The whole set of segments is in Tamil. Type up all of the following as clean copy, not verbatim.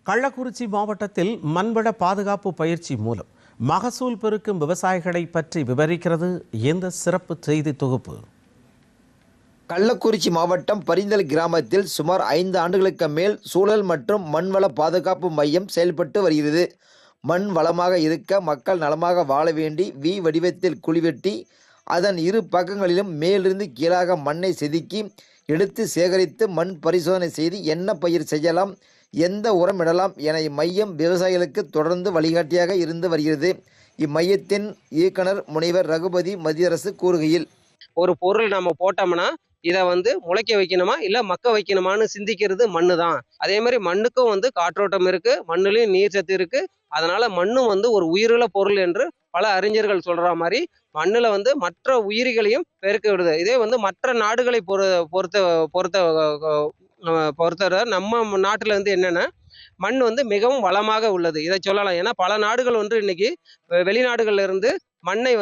கள்ளக்குறிச்சி மாவட்டத்தில் மண்வள பாதுகாப்பு பயிற்சி மூலம் மகசூல் பெருக்கும் விவசாயிகளை பற்றி விவரிக்கிறது இந்த சிறப்பு செய்தி தொகுப்பு. கள்ளக்குறிச்சி மாவட்டம் பரிந்தல் கிராமத்தில் சுமார் 5 ஆண்டுகளுக்கு மேல் சூழல் மற்றும் மண்வள பாதுகாப்பு மையம் செயல்பட்டு வருகிறது. மண் வளமாக இருக்க, மக்கள் நலமாக வாழ வேண்டி வி வடிவத்தில் குழி வெட்டி அதன் இரு பக்கங்களிலும் மேலிருந்து கீழாக மண்ணை செதுக்கி எடுத்து சேகரித்து மண் பரிசோதனை செய்து என்ன பயிர் செய்யலாம், எந்த உரம் இடலாம் என இம்மையம் விவசாயிகளுக்கு தொடர்ந்து வழிகாட்டியாக இருந்து வருகிறது. இம்மையத்தின் இயக்குனர் முனைவர் ரகுபதி மத்தியரசு கூறுகையில், ஒரு பொருள் நம்ம போட்டோம்னா இதை முளைக்க வைக்கணுமா இல்லை மக்க வைக்கணுமான்னு சிந்திக்கிறது மண்ணு தான். அதே மாதிரி மண்ணுக்கும் காற்றோட்டம் இருக்கு, மண்ணுலையும் நீர் சத்து இருக்கு. அதனால மண்ணும் ஒரு உயிருள்ள பொருள் என்று பல அறிஞர்கள் சொல்ற மாதிரி மண்ணுல மற்ற உயிரிகளையும் பெருக்க விடுது. இதே மற்ற நாடுகளை பொறுத்தவரை நம்ம நாட்டுல என்னன்னா மண் மிகவும் வளமாக உள்ளது. இதை சொல்லலாம். ஏன்னா பல நாடுகள் இன்னைக்கு வெளிநாடுகள்ல இருந்து மண்ணை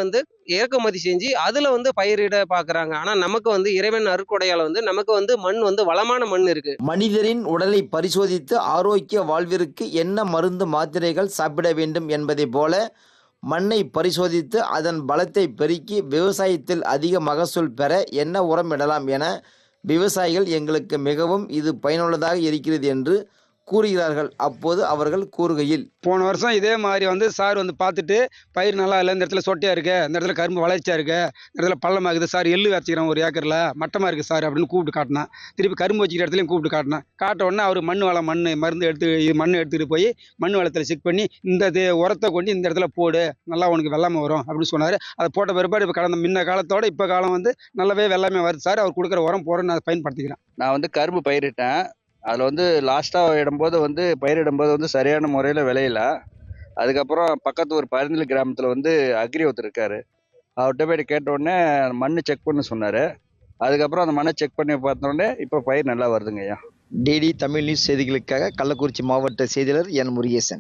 இறக்குமதி செஞ்சு அதுல பயிரிட பாக்குறாங்க. ஆனா நமக்கு இறைவன் அருட்கொடையால நமக்கு மண் வளமான மண் இருக்கு. மனிதரின் உடலை பரிசோதித்து ஆரோக்கிய வாழ்விற்கு என்ன மருந்து மாத்திரைகள் சாப்பிட வேண்டும் என்பதை போல மண்ணை பரிசோதித்து அதன் பலத்தை பெருக்கி விவசாயத்தில் அதிக மகசூல் பெற என்ன உரம் இடலாம் என விவசாயிகள் எங்களுக்கு மிகவும் இது பயனுள்ளதாக இருக்கிறது என்று கூறுகிறார்கள். அப்போது அவர்கள் கூறுகையில், போன வருஷம் இதே மாதிரி சார் பார்த்துட்டு பயிர் நல்லா இல்லை, இந்த இடத்துல சொட்டையாக இருக்குது, இந்த இடத்துல கரும்பு வளர்ச்சியாக இருக்குது, இந்த இடத்துல பள்ளமாக இருக்குது சார், எள்ளு வச்சுக்கிறோம் ஒரு ஏக்கரில் மட்டமாக இருக்குது சார் அப்படின்னு கூப்பிட்டு காட்டினேன். திருப்பி கரும்பு வச்சுக்கிற இடத்துலையும் கூப்பிட்டு காட்டினேன். காட்ட உடனே அவர் மண் மருந்து எடுத்துகிட்டு போய் மண் வளத்தில் செக் பண்ணி இந்த உரத்தை கொண்டு இந்த இடத்துல போடு, நல்லா உனக்கு வெள்ளாமை வரும் அப்படின்னு சொன்னார். அதை போட்ட பிற்பாடு இப்போ கடந்த முன்ன காலத்தோட இப்போ காலம் நல்லாவே வெள்ளாமை வருது சார். அவர் கொடுக்குற உரம் போட நான் பயன்படுத்திக்கிறேன். நான் கரும்பு பயிரிட்டேன். அதில் லாஸ்ட்டாக இடும்போது பயிரிடும்போது சரியான முறையில் விளையல. அதுக்கப்புறம் பக்கத்து ஒரு பரிந்தல் கிராமத்தில் அக்ரி ஒருத்தர் இருக்கார். அவர்கிட்ட போய்ட்டு கேட்டோடனே மண் செக் பண்ண சொன்னார். அதுக்கப்புறம் அந்த மண்ணை செக் பண்ணி பார்த்தோடனே இப்போ பயிர் நல்லா வருதுங்க ஐயா. டிடி தமிழ் நியூஸ் செய்திகளுக்காக கள்ளக்குறிச்சி மாவட்ட செய்தியாளர் என் முருகேசன்.